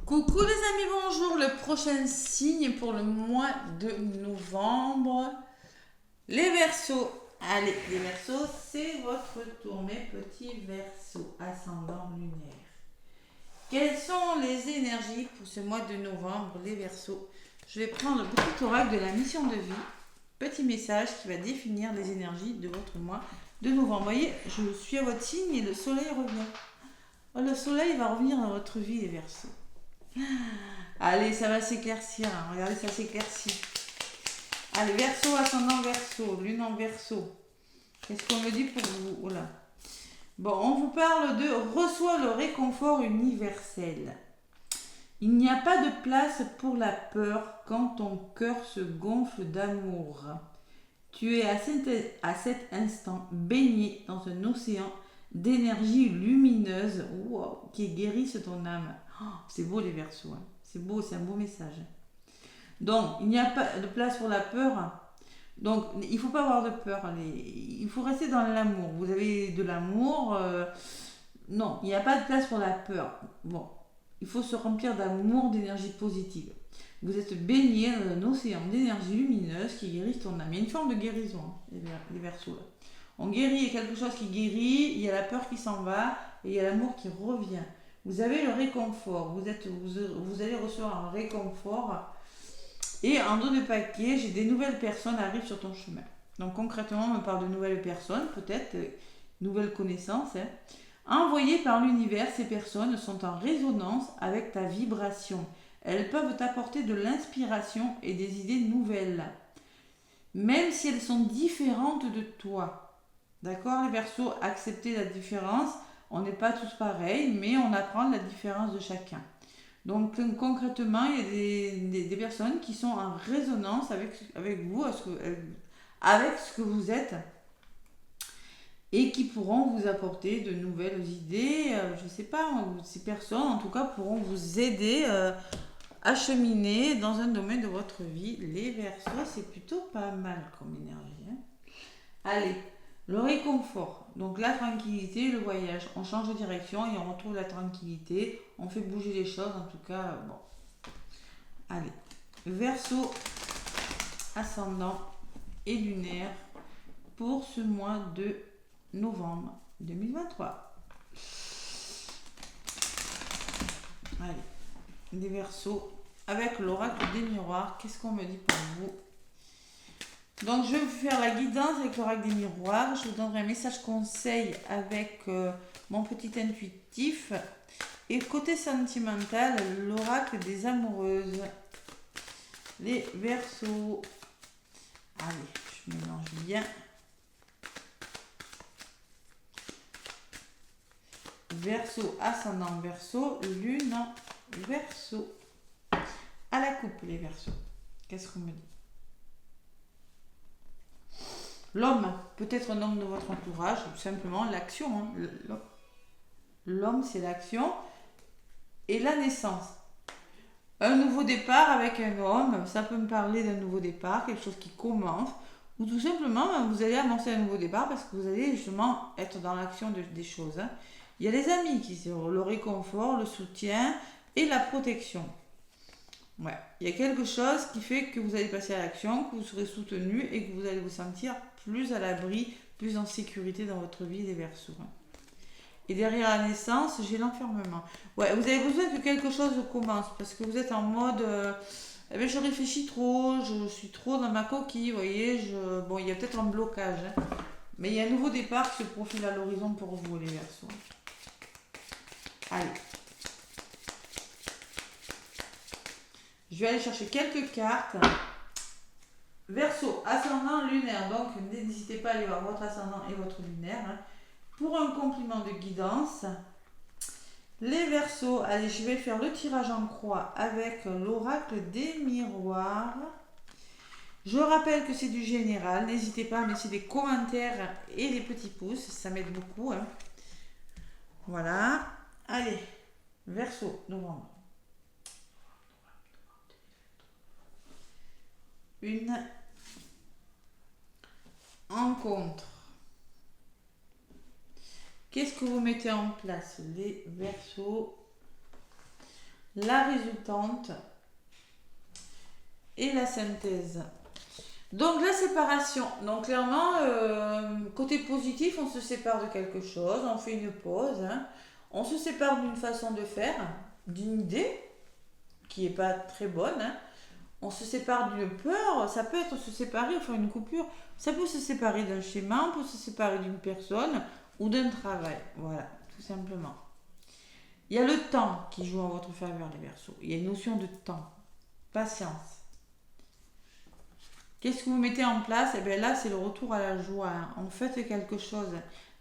Coucou les amis, bonjour. Le prochain signe pour le mois de novembre, les Verseaux. Allez, les Verseaux, c'est votre tour, mes petits Verseaux, ascendant lunaire. Quelles sont les énergies pour ce mois de novembre, les Verseaux? Je vais prendre le petit oracle de la mission de vie, petit message qui va définir les énergies de votre mois de novembre. Vous voyez, je suis à votre signe et le soleil revient. Oh, le soleil va revenir dans votre vie, les Verseaux. Allez, ça va s'éclaircir. Hein. Regardez, ça s'éclaircit. Allez, Verseau, ascendant Verseau, lune en Verseau. Qu'est-ce qu'on me dit pour vous? Oh là. Bon, on vous parle de reçois le réconfort universel. Il n'y a pas de place pour la peur quand ton cœur se gonfle d'amour. Tu es à cet instant baigné dans un océan d'énergie lumineuse qui guérisse ton âme. Oh, c'est beau les Verseaux, hein. C'est beau, c'est un beau message. Donc, il n'y a pas de place pour la peur. Donc, il ne faut pas avoir de peur. Il faut rester dans l'amour. Vous avez de l'amour. Non, il n'y a pas de place pour la peur. Bon, il faut se remplir d'amour, d'énergie positive. Vous êtes baigné dans un océan d'énergie lumineuse qui guérit ton âme. Il y a une forme de guérison, hein, les Verseaux. Là. On guérit, il y a quelque chose qui guérit, il y a la peur qui s'en va et il y a l'amour qui revient. Vous avez le réconfort, vous allez recevoir un réconfort. Et en dos de paquet, j'ai des nouvelles personnes arrivent sur ton chemin. Donc concrètement, on me parle de nouvelles personnes, peut-être nouvelles connaissances. Hein. Envoyées par l'univers, ces personnes sont en résonance avec ta vibration. Elles peuvent t'apporter de l'inspiration et des idées nouvelles, même si elles sont différentes de toi. D'accord, les Verseaux, acceptez la différence. On n'est pas tous pareils, mais on apprend la différence de chacun. Donc concrètement, il y a des personnes qui sont en résonance avec vous, avec ce que vous êtes, et qui pourront vous apporter de nouvelles idées. Je ne sais pas, ces personnes en tout cas pourront vous aider à cheminer dans un domaine de votre vie. Les Verseaux, c'est plutôt pas mal comme énergie. Hein. Allez. Le réconfort, donc la tranquillité, le voyage. On change de direction et on retrouve la tranquillité. On fait bouger les choses, en tout cas, bon. Allez, Verseau, ascendant et lunaire pour ce mois de novembre 2023. Allez, des Verseaux avec l'oracle des miroirs. Qu'est-ce qu'on me dit pour vous? Donc je vais vous faire la guidance avec l'oracle des miroirs. Je vous donnerai un message conseil avec mon petit intuitif. Et côté sentimental, l'oracle des amoureuses. Les Verseaux. Allez, je mélange bien. Verseau, ascendant Verseau, lune en Verseau. À la coupe les Verseaux. Qu'est-ce qu'on me dit? L'homme, peut-être un homme de votre entourage, tout simplement l'action. Hein. L'homme, c'est l'action et la naissance. Un nouveau départ avec un homme, ça peut me parler d'un nouveau départ, quelque chose qui commence, ou tout simplement, vous allez annoncer un nouveau départ parce que vous allez justement être dans l'action des choses. Hein. Il y a les amis qui sont le réconfort, le soutien et la protection. Ouais. Il y a quelque chose qui fait que vous allez passer à l'action, que vous serez soutenu et que vous allez vous sentir plus à l'abri, plus en sécurité dans votre vie, les Verseaux. Et derrière la naissance, j'ai l'enfermement. Ouais, vous avez besoin que quelque chose commence parce que vous êtes en mode je réfléchis trop, je suis trop dans ma coquille, vous voyez, bon, il y a peut-être un blocage, hein, mais il y a un nouveau départ qui se profile à l'horizon pour vous, les Verseaux. Allez. Je vais aller chercher quelques cartes. Verseau, ascendant lunaire. Donc, n'hésitez pas à aller voir votre ascendant et votre lunaire. Hein, pour un compliment de guidance. Les Verseaux, allez, je vais faire le tirage en croix avec l'oracle des miroirs. Je rappelle que c'est du général. N'hésitez pas à laisser des commentaires et des petits pouces. Ça m'aide beaucoup. Hein. Voilà. Allez, Verseau, novembre. Une rencontre. Qu'est-ce que vous mettez en place, les Verseaux? la résultante et la synthèse. Donc la séparation, donc clairement, côté positif, on se sépare de quelque chose, on fait une pause, hein. On se sépare d'une façon de faire, d'une idée qui n'est pas très bonne, hein. On se sépare d'une peur, ça peut être se séparer, faire une coupure, ça peut se séparer d'un schéma, on peut se séparer d'une personne ou d'un travail, voilà, tout simplement. Il y a le temps qui joue en votre faveur, les Verseaux, il y a une notion de temps, patience. Qu'est-ce que vous mettez en place? Et bien là, c'est le retour à la joie, hein. On fait quelque chose.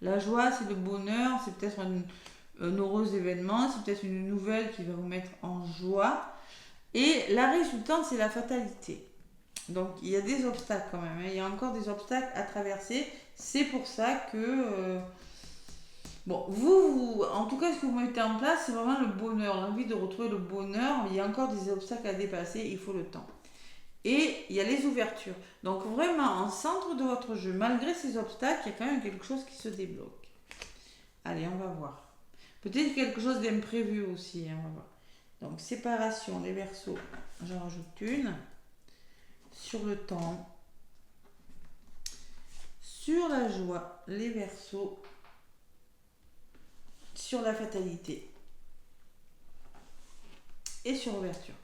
La joie, c'est le bonheur, c'est peut-être un heureux événement, c'est peut-être une nouvelle qui va vous mettre en joie. Et la résultante, c'est la fatalité. Donc, il y a des obstacles quand même, hein. Il y a encore des obstacles à traverser. C'est pour ça que... bon, vous, en tout cas, ce que vous mettez en place, c'est vraiment le bonheur, l'envie de retrouver le bonheur. Mais il y a encore des obstacles à dépasser, il faut le temps. Et il y a les ouvertures. Donc vraiment, en centre de votre jeu, malgré ces obstacles, il y a quand même quelque chose qui se débloque. Allez, on va voir. Peut-être quelque chose d'imprévu aussi, hein, on va voir. Donc séparation, les Verseaux, j'en rajoute une. Sur le temps. Sur la joie, les Verseaux. Sur la fatalité. Et sur ouverture.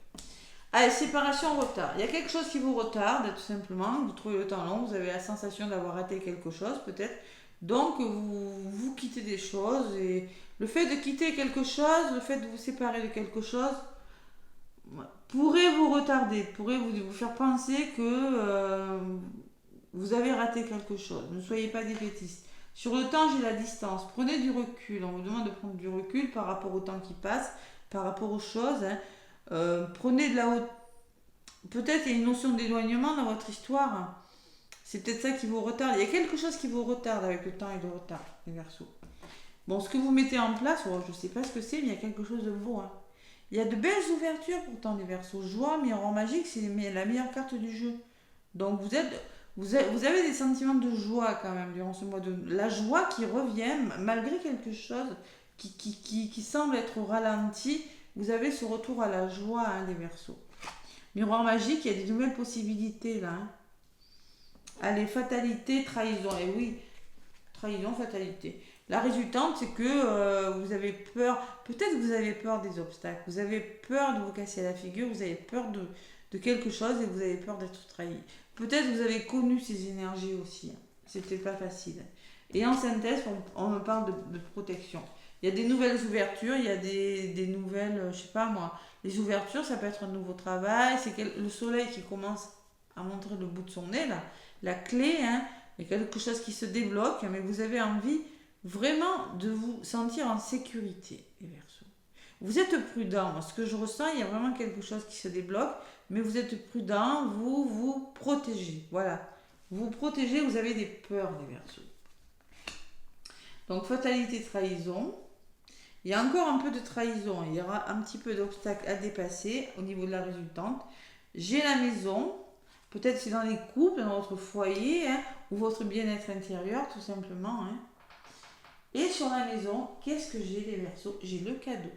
Allez, séparation, retard. Il y a quelque chose qui vous retarde, tout simplement. Vous trouvez le temps long, vous avez la sensation d'avoir raté quelque chose, peut-être. Donc, vous quittez des choses. Et le fait de quitter quelque chose, le fait de vous séparer de quelque chose, pourrait vous retarder, pourrait vous faire penser que vous avez raté quelque chose. Ne soyez pas défaitiste. Sur le temps, j'ai la distance. Prenez du recul. On vous demande de prendre du recul par rapport au temps qui passe, par rapport aux choses, hein. Prenez de la haute. Peut-être il y a une notion d'éloignement dans votre histoire. C'est peut-être ça qui vous retarde. Il y a quelque chose qui vous retarde avec le temps et le retard, les Verseaux. Bon, ce que vous mettez en place, je ne sais pas ce que c'est, mais il y a quelque chose de beau, hein. Il y a de belles ouvertures pourtant, les Verseaux. Joie, miroir magique, c'est la meilleure carte du jeu. Donc vous avez des sentiments de joie quand même durant ce mois de... La joie qui revient malgré quelque chose qui semble être ralenti. Vous avez ce retour à la joie, hein, des Verseaux. Miroir magique, il y a des nouvelles possibilités là, hein. Allez, fatalité, trahison. Et oui, trahison, fatalité. La résultante, c'est que vous avez peur, peut-être que vous avez peur des obstacles, vous avez peur de vous casser la figure, vous avez peur de quelque chose et vous avez peur d'être trahi. Peut-être que vous avez connu ces énergies aussi, hein. C'était pas facile. Et en synthèse, on me parle de protection. Il y a des nouvelles ouvertures, il y a des nouvelles, je sais pas moi, les ouvertures, ça peut être un nouveau travail, c'est le soleil qui commence à montrer le bout de son nez, là. La clé, hein, il y a quelque chose qui se débloque, mais vous avez envie vraiment de vous sentir en sécurité, les Verseaux. Vous êtes prudent, moi, ce que je ressens, il y a vraiment quelque chose qui se débloque, mais vous êtes prudent, vous vous protégez, voilà. Vous vous protégez, vous avez des peurs, les Verseaux. Donc, fatalité, trahison. Il y a encore un peu de trahison, il y aura un petit peu d'obstacles à dépasser au niveau de la résultante. J'ai la maison, peut-être c'est dans les couples, dans votre foyer, hein, ou votre bien-être intérieur, tout simplement, hein. Et sur la maison, qu'est-ce que j'ai, les Verseaux? J'ai le cadeau.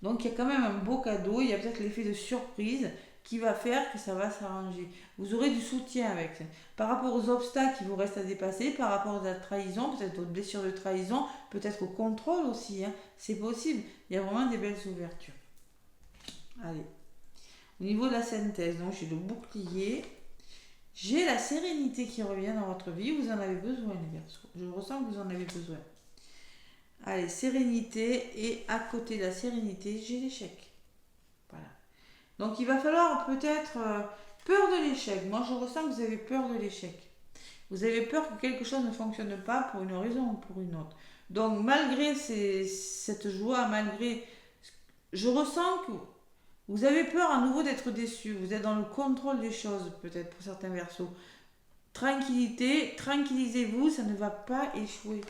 Donc il y a quand même un beau cadeau, il y a peut-être l'effet de surprise qui va faire que ça va s'arranger. Vous aurez du soutien avec ça. Par rapport aux obstacles qui vous restent à dépasser, par rapport à la trahison, peut-être aux blessures de trahison, peut-être au contrôle aussi, hein. C'est possible. Il y a vraiment des belles ouvertures. Allez. Au niveau de la synthèse, donc j'ai le bouclier. J'ai la sérénité qui revient dans votre vie. Vous en avez besoin, les Verseaux. Je ressens que vous en avez besoin. Allez, sérénité. Et à côté de la sérénité, j'ai l'échec. Voilà. Donc il va falloir peut-être peur de l'échec. Moi je ressens que vous avez peur de l'échec. Vous avez peur que quelque chose ne fonctionne pas pour une raison ou pour une autre. Donc malgré cette joie, malgré... Je ressens que vous avez peur à nouveau d'être déçu. Vous êtes dans le contrôle des choses peut-être pour certains Verseaux. Tranquillité, tranquillisez-vous, ça ne va pas échouer.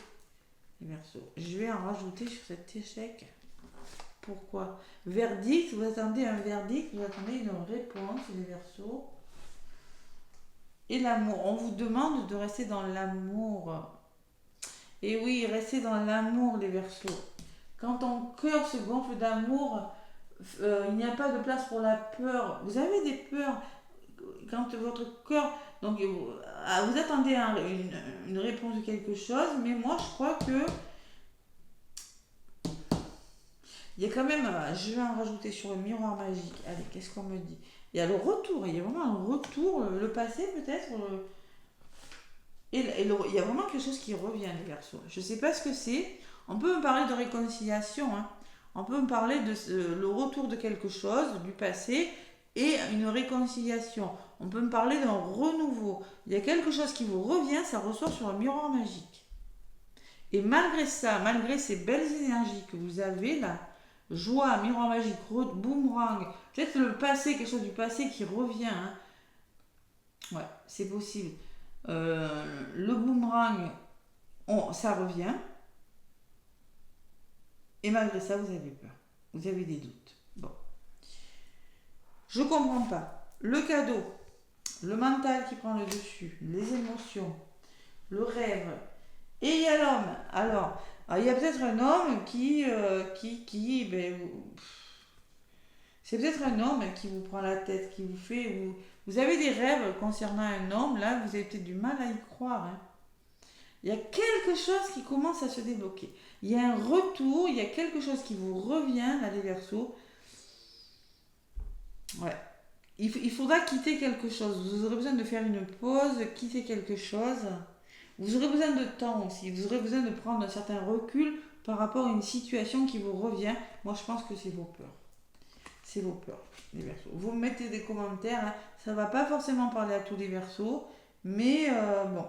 Les Verseaux. Je vais en rajouter sur cet échec. Pourquoi? Verdict, vous attendez un verdict, vous attendez une réponse, les Verseaux. Et l'amour, on vous demande de rester dans l'amour. Et oui, restez dans l'amour, les Verseaux. Quand ton cœur se gonfle d'amour, il n'y a pas de place pour la peur. Vous avez des peurs quand votre cœur... Donc, vous attendez une réponse de quelque chose, mais moi, je crois que il y a quand même... Je vais en rajouter sur le miroir magique. Allez, qu'est-ce qu'on me dit? Il y a le retour, il y a vraiment un retour, le passé peut-être, il y a vraiment quelque chose qui revient, les Verseaux. Je ne sais pas ce que c'est. On peut me parler de réconciliation, hein. On peut me parler de le retour de quelque chose, du passé, et une réconciliation. On peut me parler d'un renouveau. Il y a quelque chose qui vous revient, ça ressort sur le miroir magique. Et malgré ça, malgré ces belles énergies que vous avez là, joie, miroir magique, boomerang, peut-être le passé, quelque chose du passé qui revient, hein. Ouais, c'est possible. Le boomerang, ça revient. Et malgré ça, vous avez peur. Vous avez des doutes. Bon. Je comprends pas. Le cadeau, le mental qui prend le dessus, les émotions, le rêve. Et il y a l'homme. Alors, il y a peut-être un homme c'est peut-être un homme qui vous prend la tête, qui vous fait... Vous avez des rêves concernant un homme, là, vous avez peut-être du mal à y croire, hein. Il y a quelque chose qui commence à se débloquer. Il y a un retour, il y a quelque chose qui vous revient, là, les Verseaux. Ouais. Il faudra quitter quelque chose. Vous aurez besoin de faire une pause, quitter quelque chose. Vous aurez besoin de temps aussi. Vous aurez besoin de prendre un certain recul par rapport à une situation qui vous revient. Moi, je pense que c'est vos peurs. C'est vos peurs, les Verseaux. Vous mettez des commentaires, hein. Ça ne va pas forcément parler à tous les Verseaux, mais bon.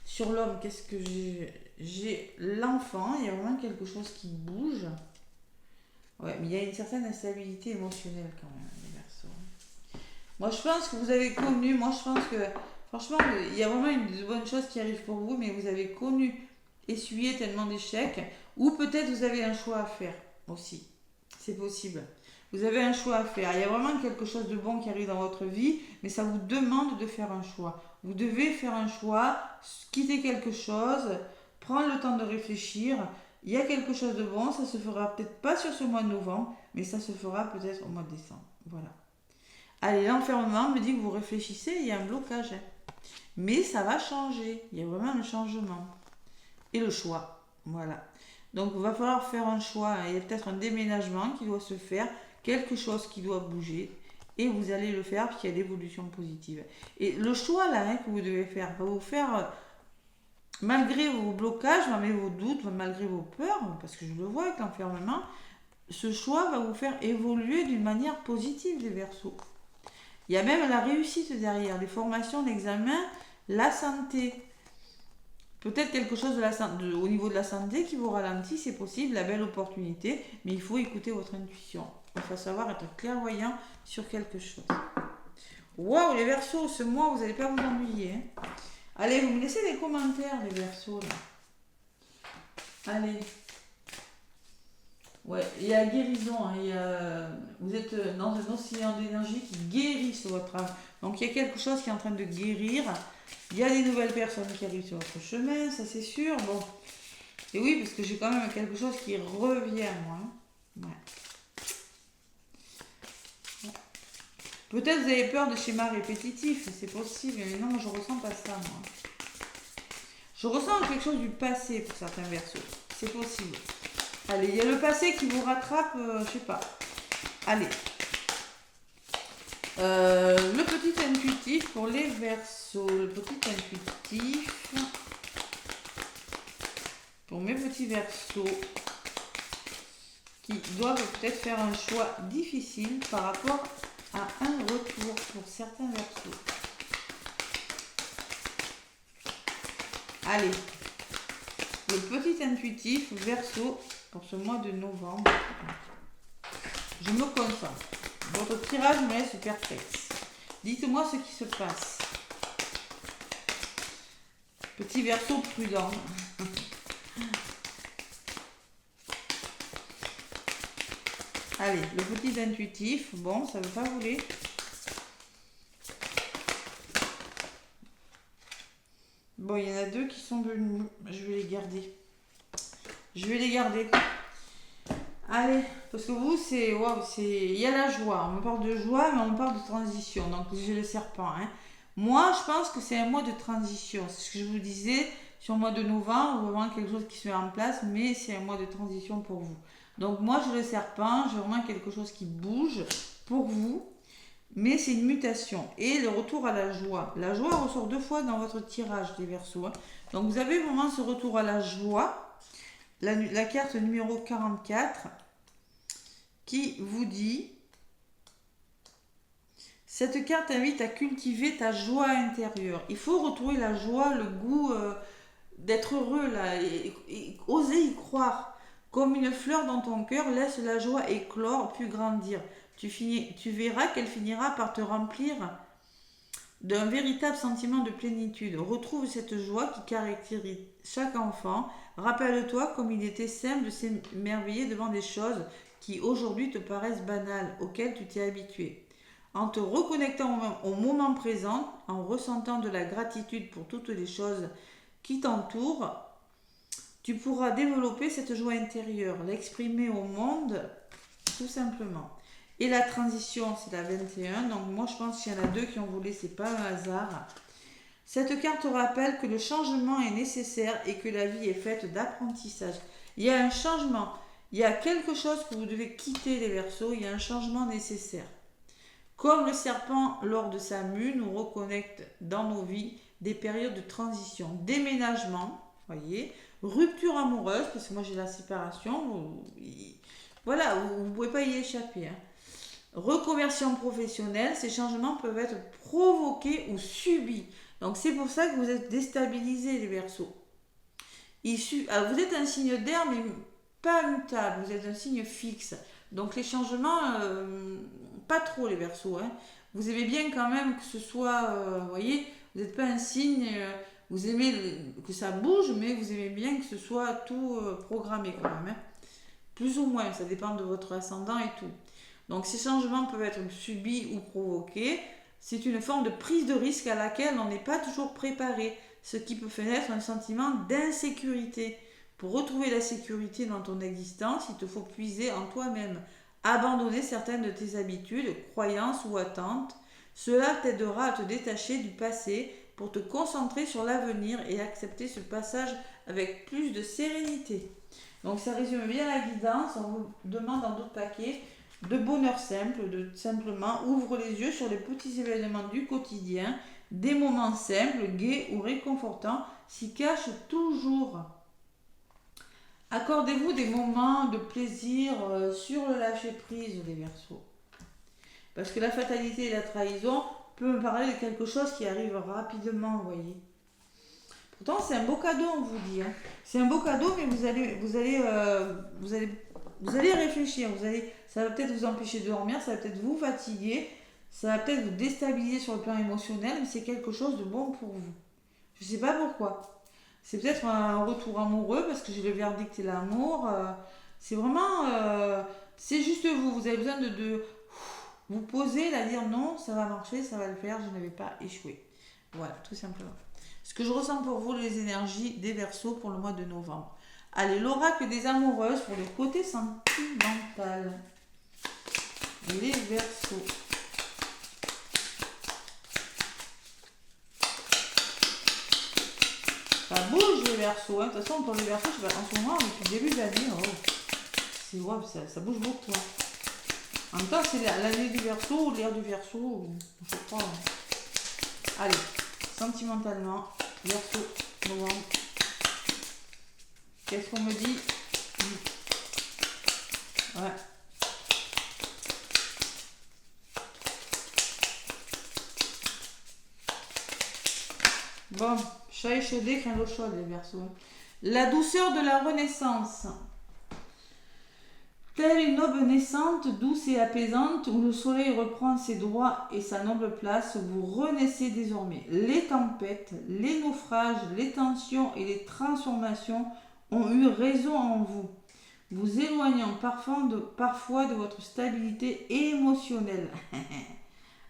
Sur l'homme, qu'est-ce que j'ai l'enfant, il y a vraiment quelque chose qui bouge. Ouais, mais il y a une certaine instabilité émotionnelle quand même, les Verseaux. Moi, je pense que vous avez connu, moi, je pense que, franchement, il y a vraiment une bonne chose qui arrive pour vous, mais vous avez connu, essuyé tellement d'échecs, ou peut-être vous avez un choix à faire aussi. C'est possible. Vous avez un choix à faire. Il y a vraiment quelque chose de bon qui arrive dans votre vie, mais ça vous demande de faire un choix. Vous devez faire un choix, quitter quelque chose, prendre le temps de réfléchir. Il y a quelque chose de bon, ça se fera peut-être pas sur ce mois de novembre, mais ça se fera peut-être au mois de décembre. Voilà. Allez, l'enfermement me dit que vous réfléchissez, il y a un blocage. Mais ça va changer. Il y a vraiment un changement. Et le choix. Voilà. Donc, il va falloir faire un choix. Il y a peut-être un déménagement qui doit se faire, quelque chose qui doit bouger. Et vous allez le faire parce qu'il y a l'évolution positive. Et le choix là, hein, que vous devez faire va vous faire, malgré vos blocages, malgré vos doutes, malgré vos peurs, parce que je le vois avec l'enfermement, ce choix va vous faire évoluer d'une manière positive, les Verseaux. Il y a même la réussite derrière, les formations, l'examen, la santé. Peut-être quelque chose au niveau de la santé qui vous ralentit, c'est possible, la belle opportunité, mais il faut écouter votre intuition. Il faut savoir être clairvoyant sur quelque chose. Waouh, les Verseaux, ce mois, vous n'allez pas vous ennuyer, hein. Allez, vous me laissez des commentaires, les Verseaux, là. Allez. Ouais, il y a guérison, hein, vous êtes dans un océan d'énergie qui guérit sur votre âme. Donc il y a quelque chose qui est en train de guérir. Il y a des nouvelles personnes qui arrivent sur votre chemin, ça c'est sûr. Bon. Et oui, parce que j'ai quand même quelque chose qui revient, moi. Ouais. Ouais. Peut-être vous avez peur de schémas répétitifs, c'est possible, mais non, je ressens pas ça, moi. Je ressens quelque chose du passé pour certains Verseaux. C'est possible. Allez, il y a le passé qui vous rattrape, je sais pas. Allez. Le petit intuitif pour les Verseaux. Le petit intuitif pour mes petits Verseaux qui doivent peut-être faire un choix difficile par rapport à un retour pour certains Verseaux. Allez. Le petit intuitif Verseau pour ce mois de novembre. Je me concentre. Votre tirage me laisse perplexe. Dites-moi ce qui se passe. Petit Verseau prudent. Allez, le petit intuitif. Bon, ça ne veut pas voler. Bon, il y en a deux qui sont venus. Je vais les garder. Je vais les garder. Allez, Parce que vous, c'est, waouh, il y a la joie. On me parle de joie, mais on me parle de transition. Donc, j'ai le serpent. Hein. Moi, je pense que c'est un mois de transition. C'est ce que je vous disais sur le mois de novembre, vraiment quelque chose qui se met en place, mais c'est un mois de transition pour vous. Donc, moi, j'ai le serpent. J'ai vraiment quelque chose qui bouge pour vous. Mais c'est une mutation. Et le retour à la joie. La joie ressort 2 fois dans votre tirage des Verseaux. Hein. Donc, vous avez vraiment ce retour à la joie. La carte numéro 44 qui vous dit, cette carte invite à cultiver ta joie intérieure. Il faut retrouver la joie, le goût d'être heureux là, et oser y croire. Comme une fleur dans ton cœur, laisse la joie éclore puis grandir. Tu verras qu'elle finira par te remplir d'un véritable sentiment de plénitude. Retrouve cette joie qui caractérise chaque enfant. Rappelle-toi comme il était simple de s'émerveiller devant des choses qui aujourd'hui te paraissent banales, auxquelles tu t'es habitué. En te reconnectant au moment présent, en ressentant de la gratitude pour toutes les choses qui t'entourent, tu pourras développer cette joie intérieure, l'exprimer au monde, tout simplement. Et la transition, c'est la 21. Donc moi, je pense qu'il y en a 2 qui ont volé, c'est pas un hasard. Cette carte rappelle que le changement est nécessaire et que la vie est faite d'apprentissage. Il y a un changement. Il y a quelque chose que vous devez quitter les Verseaux. Il y a un changement nécessaire. Comme le serpent lors de sa mue nous reconnecte dans nos vies des périodes de transition, déménagement, voyez, rupture amoureuse, parce que moi j'ai la séparation, voilà, vous ne pouvez pas y échapper. Hein. Reconversion professionnelle, ces changements peuvent être provoqués ou subis. Donc c'est pour ça que vous êtes déstabilisés les Verseaux. Alors vous êtes un signe d'air, mais pas mutable, vous êtes un signe fixe. Donc les changements, pas trop les Verseaux. Hein. Vous aimez bien quand même que ce soit, vous voyez, vous n'êtes pas un signe, vous aimez que ça bouge, mais vous aimez bien que ce soit tout programmé quand même. Hein. Plus ou moins, ça dépend de votre ascendant et tout. Donc ces changements peuvent être subis ou provoqués. C'est une forme de prise de risque à laquelle on n'est pas toujours préparé, ce qui peut faire naître un sentiment d'insécurité. Pour retrouver la sécurité dans ton existence, il te faut puiser en toi-même, abandonner certaines de tes habitudes, croyances ou attentes. Cela t'aidera à te détacher du passé pour te concentrer sur l'avenir et accepter ce passage avec plus de sérénité. Donc ça résume bien la guidance. On vous demande dans d'autres paquets de bonheur simple, de simplement ouvre les yeux sur les petits événements du quotidien, des moments simples, gais ou réconfortants s'y cachent toujours. Accordez-vous des moments de plaisir sur le lâcher-prise des Verseaux. Parce que la fatalité et la trahison peuvent me parler de quelque chose qui arrive rapidement, vous voyez. Pourtant, c'est un beau cadeau, on vous dit. Hein. C'est un beau cadeau, mais vous allez réfléchir. Ça va peut-être vous empêcher de dormir, ça va peut-être vous fatiguer, ça va peut-être vous déstabiliser sur le plan émotionnel, mais c'est quelque chose de bon pour vous. Je ne sais pas pourquoi. C'est peut-être un retour amoureux, parce que j'ai le verdict et l'amour. C'est vraiment... c'est juste vous. Vous avez besoin de vous poser, là, dire non, ça va marcher, ça va le faire, je ne vais pas échouer. Voilà, tout simplement. Ce que je ressens pour vous, les énergies des Verseaux pour le mois de novembre. Allez, l'oracle des amoureuses pour le côté sentimental. Les Verseaux. Ça bouge les Verseaux. Hein. De toute façon, pour les Verseaux, en ce moment, depuis le début de l'année, c'est wow, ça bouge beaucoup. Hein. En même temps, c'est l'année du Verseau ou l'ère du Verseau, je crois. Hein. Allez, sentimentalement, Verseau, novembre. Qu'est-ce qu'on me dit? Ouais. Bon, chat échaudé, craint l'eau chaude, les Verseaux. La douceur de la renaissance. Telle une aube naissante, douce et apaisante, où le soleil reprend ses droits et sa noble place, vous renaissez désormais. Les tempêtes, les naufrages, les tensions et les transformations ont eu raison en vous, vous éloignant parfois de votre stabilité émotionnelle.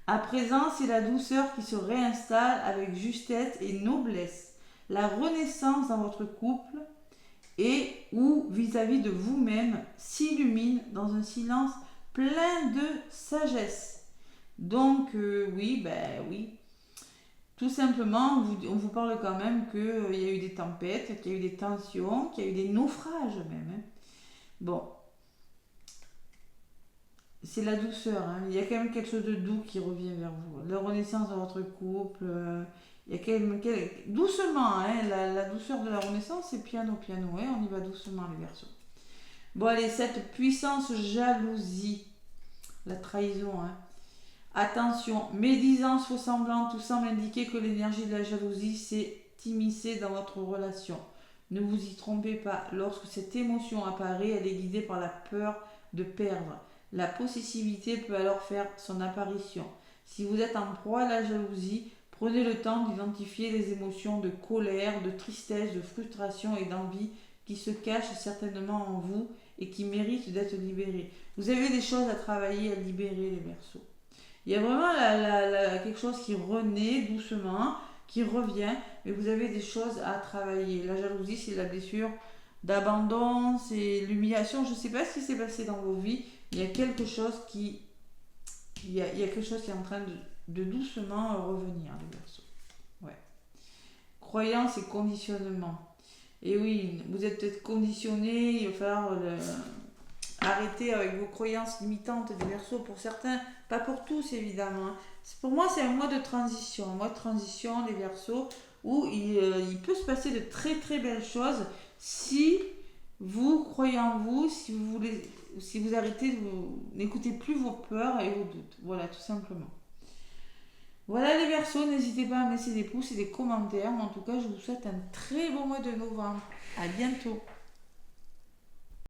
À présent, c'est la douceur qui se réinstalle avec justesse et noblesse. La renaissance dans votre couple et ou vis-à-vis de vous-même s'illumine dans un silence plein de sagesse. Donc oui, ben oui. Tout simplement, on vous parle quand même qu'il y a eu des tempêtes, qu'il y a eu des tensions, qu'il y a eu des naufrages même. Hein. Bon, c'est la douceur. Hein. Il y a quand même quelque chose de doux qui revient vers vous. La renaissance de votre couple. Il y a quand même doucement. Hein, la douceur de la renaissance, c'est piano, piano. Hein, on y va doucement, les Verseaux. Bon, allez, cette puissance jalousie, la trahison. Hein. Attention, médisance faux semblant, tout semble indiquer que l'énergie de la jalousie s'est immiscée dans votre relation. Ne vous y trompez pas, lorsque cette émotion apparaît, elle est guidée par la peur de perdre. La possessivité peut alors faire son apparition. Si vous êtes en proie à la jalousie, prenez le temps d'identifier les émotions de colère, de tristesse, de frustration et d'envie qui se cachent certainement en vous et qui méritent d'être libérées. Vous avez des choses à travailler, à libérer, les Verseaux. Il y a vraiment quelque chose qui renaît doucement, qui revient, mais vous avez des choses à travailler. La jalousie, c'est la blessure d'abandon, c'est l'humiliation. Je ne sais pas ce qui s'est passé dans vos vies. Il y a quelque chose qui, il y a quelque chose qui est en train de doucement revenir, les Verseaux. Ouais. Croyance et conditionnement. Et oui, vous êtes peut-être conditionné, il va falloir arrêter avec vos croyances limitantes des Verseaux pour certains, pas pour tous évidemment. Pour moi, c'est un mois de transition, les Verseaux, où il peut se passer de très très belles choses si vous croyez en vous, si vous arrêtez n'écoutez plus vos peurs et vos doutes. Voilà, tout simplement. Voilà les Verseaux, n'hésitez pas à me laisser des pouces et des commentaires. Mais en tout cas, je vous souhaite un très bon mois de novembre. À bientôt.